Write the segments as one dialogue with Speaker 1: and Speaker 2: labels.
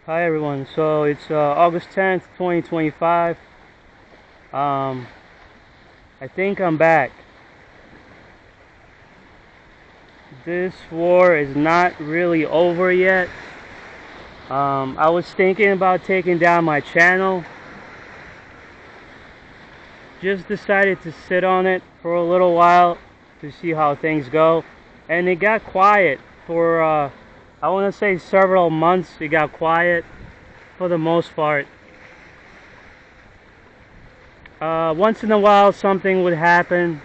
Speaker 1: Hi everyone. So it's August 10th, 2025. I think I'm back. This war is not really over yet. I was thinking about taking down my channel. Just decided to sit on it for a little while to see how things go. And it got quiet for, I want to say several months. It got quiet for the most part. Once in a while something would happen,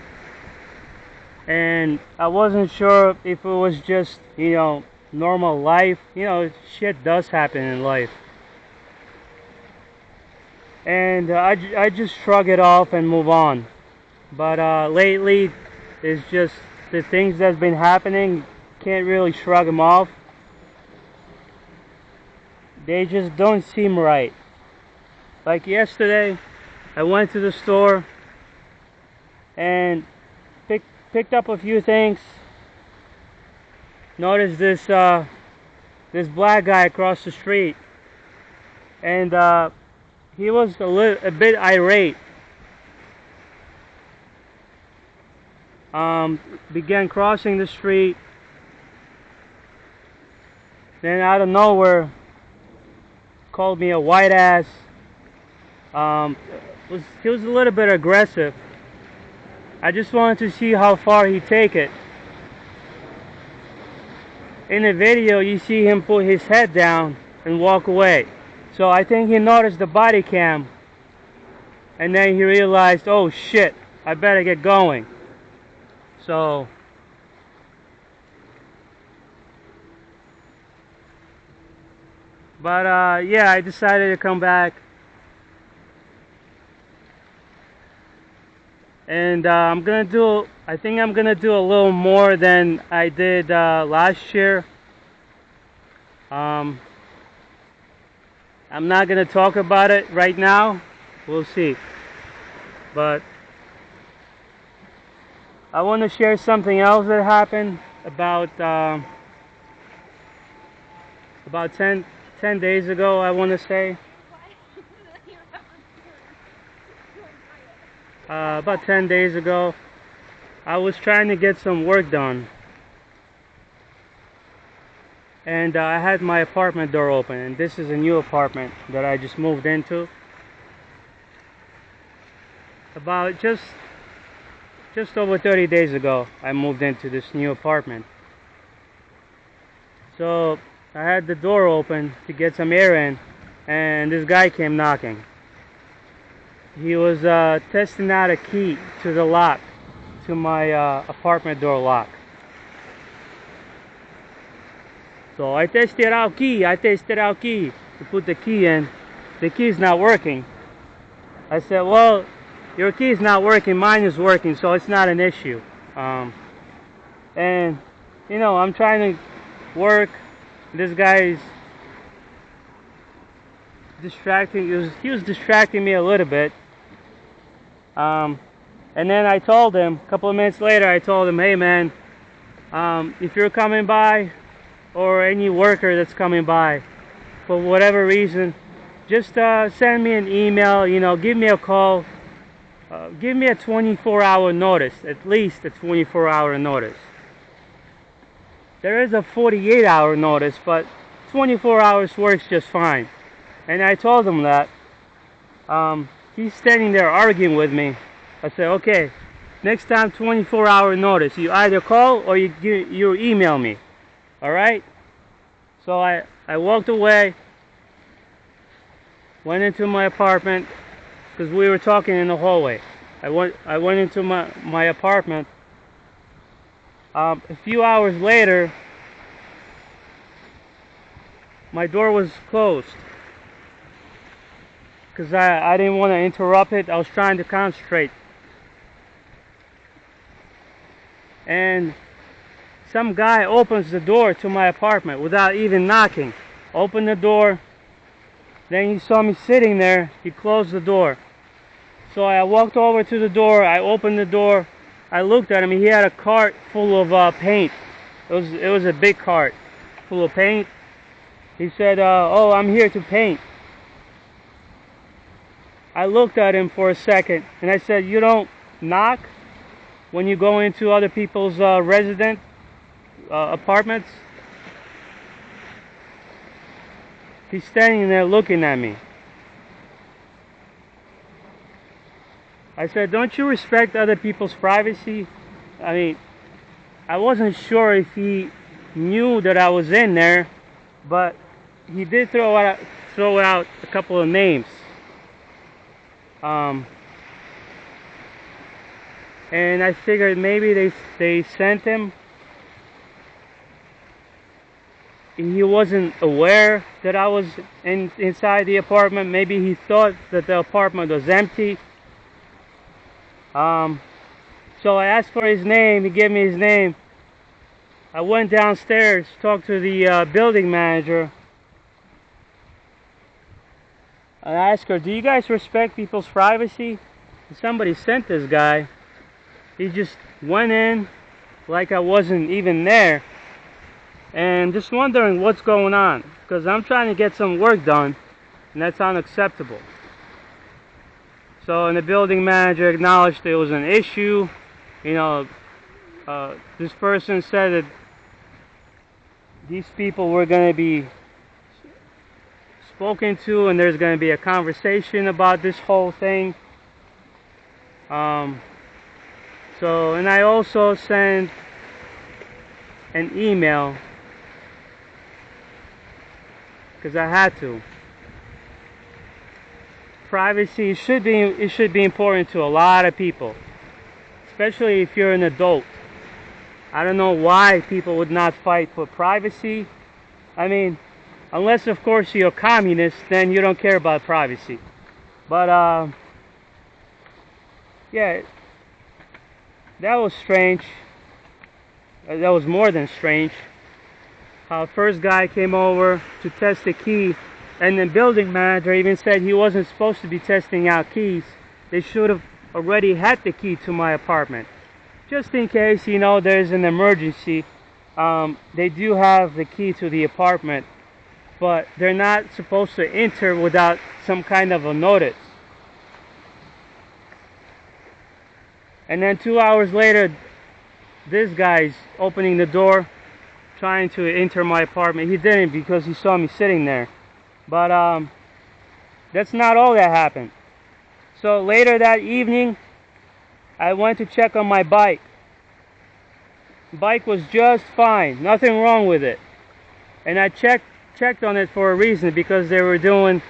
Speaker 1: and I wasn't sure if it was just, normal life. Shit does happen in life. And I just shrug it off and move on. But lately, it's just the things that's been happening, can't really shrug them off. They just don't seem right. Like yesterday, I went to the store and picked up a few things. Noticed this black guy across the street, and he was a bit irate. Began crossing the street. Then out of nowhere, called me a white ass. He was a little bit aggressive. I just wanted to see how far he'd take it. In the video, you see him put his head down and walk away. So I think he noticed the body cam, and then he realized, oh shit, I better get going. So yeah, I decided to come back. And I think I'm gonna do a little more than I did last year. I'm not gonna talk about it right now. We'll see. But I want to share something else that happened about 10 days ago, I want to say. About 10 days ago, I was trying to get some work done. And I had my apartment door open, and this is a new apartment that I just moved into. About just over 30 days ago, I moved into this new apartment. So I had the door open to get some air in, and this guy came knocking. He was testing out a key to the lock, to my apartment door lock. So I tested out key to put the key in. The key's not working. I said, well, your key's not working, mine is working, so it's not an issue. And I'm trying to work. This guy's distracting. He was distracting me a little bit. And then I told him, a couple of minutes later, I told him, hey man, if you're coming by, or any worker that's coming by, for whatever reason, just send me an email, give me a call, give me a 24-hour notice, at least a 24-hour notice. There is a 48-hour notice, but 24 hours works just fine. And I told him that. He's standing there arguing with me. I said, okay, next time 24-hour notice. You either call or you email me. Alright? So I walked away, went into my apartment, because we were talking in the hallway. I went into my apartment. A few hours later, my door was closed. Because I didn't want to interrupt it. I was trying to concentrate. And some guy opens the door to my apartment without even knocking. Opened the door. Then he saw me sitting there. He closed the door. So I walked over to the door. I opened the door. I looked at him. He had a cart full of paint. It was a big cart full of paint. He said, oh, I'm here to paint. I looked at him for a second and I said, you don't knock when you go into other people's resident apartments? He's standing there looking at me. I said, don't you respect other people's privacy? I mean, I wasn't sure if he knew that I was in there, but he did throw out a couple of names. And I figured maybe they sent him. He wasn't aware that I was inside the apartment. Maybe he thought that the apartment was empty. So I asked for his name. He gave me his name. I went downstairs, talked to the building manager. I asked her, do you guys respect people's privacy? And somebody sent this guy. He just went in like I wasn't even there. And just wondering what's going on. Because I'm trying to get some work done. And that's unacceptable. So, and the building manager acknowledged there was an issue. You know, this person said that these people were going to be spoken to and there's going to be a conversation about this whole thing. So, and I also sent an email because I had to. Privacy should be important to a lot of people, especially if you're an adult. I don't know why people would not fight for privacy. I mean, unless of course you're a communist, then you don't care about privacy. But yeah, that was strange. That was more than strange. How first guy came over to test the key, and the building manager even said he wasn't supposed to be testing out keys. They should have already had the key to my apartment. Just in case, you know, there's an emergency. They do have the key to the apartment, but they're not supposed to enter without some kind of a notice. And then 2 hours later, this guy's opening the door, trying to enter my apartment. He didn't because he saw me sitting there. But that's not all that happened. So later that evening, I went to check on my bike. Bike was just fine, nothing wrong with it. And I checked on it for a reason, because they were doing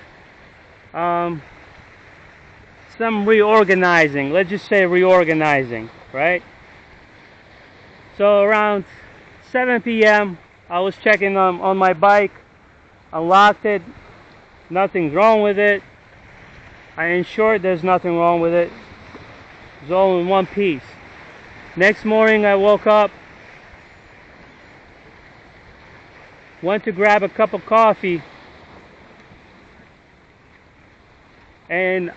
Speaker 1: some reorganizing. Let's just say reorganizing, right? So around 7 p.m. I was checking on my bike, unlocked it, nothing's wrong with it. I ensured there's nothing wrong with it. It's all in one piece. Next morning I woke up, went to grab a cup of coffee, and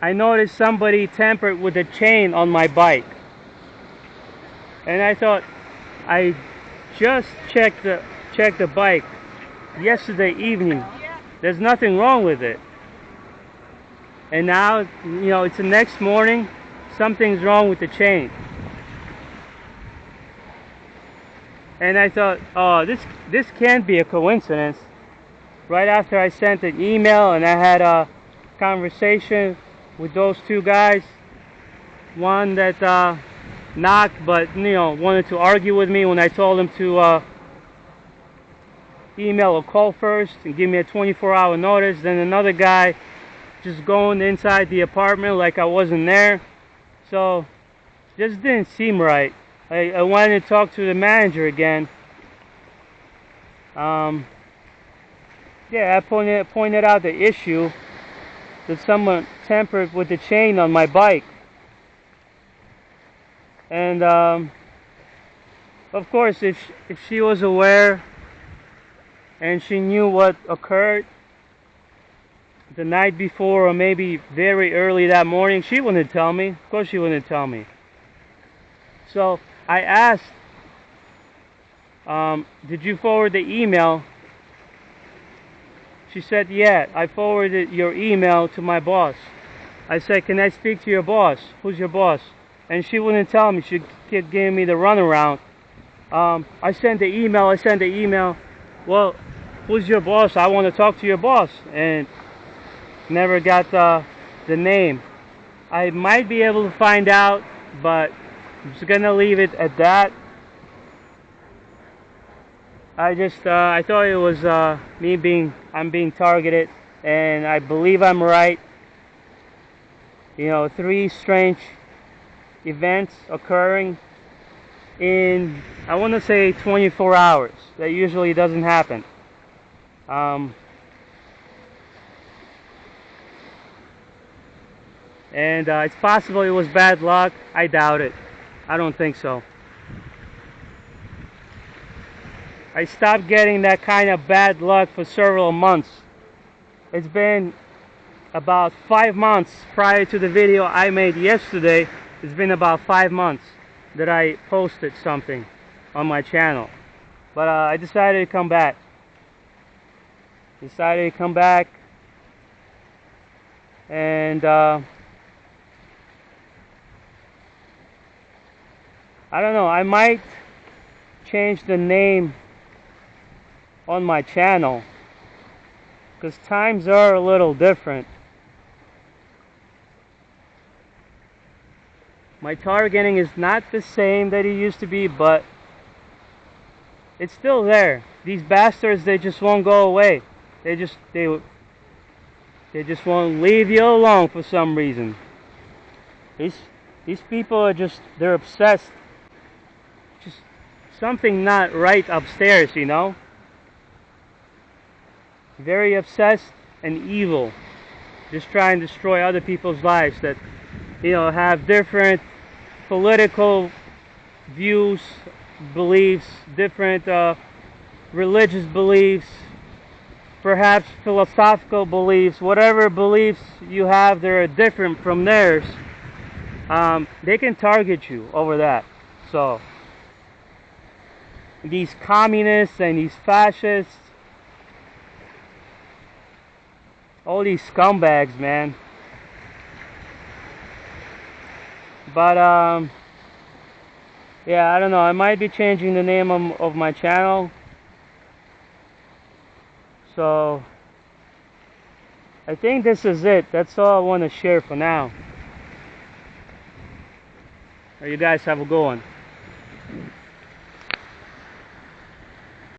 Speaker 1: I noticed somebody tampered with the chain on my bike. And I thought, I just checked the bike yesterday evening. There's nothing wrong with it. And now, you know, it's the next morning, something's wrong with the chain. And I thought, oh, this can't be a coincidence. Right after I sent an email and I had a conversation with those two guys, one that knocked but, you know, wanted to argue with me when I told him to email or call first and give me a 24-hour notice. Then another guy just going inside the apartment like I wasn't there. So just didn't seem right. I wanted to talk to the manager again. Yeah, I pointed out the issue that someone tampered with the chain on my bike. And of course, if she was aware and she knew what occurred the night before, or maybe very early that morning, she wouldn't tell me. Of course she wouldn't tell me. So I asked, did you forward the email She said, yeah, I forwarded your email to my boss. I said, can I speak to your boss? Who's your boss? And she wouldn't tell me. She kept giving me the runaround. I sent the email. Well, who's your boss? I want to talk to your boss. And never got the name. I might be able to find out, but I'm just gonna leave it at that. I thought it was I'm being targeted, and I believe I'm right. You know, 3 strange events occurring in, I want to say, 24 hours. That usually doesn't happen. And it's possible it was bad luck. I doubt it. I don't think so. I stopped getting that kind of bad luck for several months. It's been about 5 months prior to the video I made yesterday. It's been about 5 months that I posted something on my channel. But I decided to come back. And I don't know, I might change the name on my channel, because times are a little different. My targeting is not the same that it used to be, but it's still there. These bastards, they just won't go away. They just won't leave you alone for some reason. These people are just, they're obsessed. Just something not right upstairs, you know? Very obsessed and evil. Just trying to destroy other people's lives that, you know, have different political views, beliefs, different religious beliefs, perhaps philosophical beliefs. Whatever beliefs you have that are different from theirs, they can target you over that. So these communists and these fascists, all these scumbags, man. But yeah, I don't know, I might be changing the name of my channel. So I think this is it. That's all I want to share for now. You guys have a good one.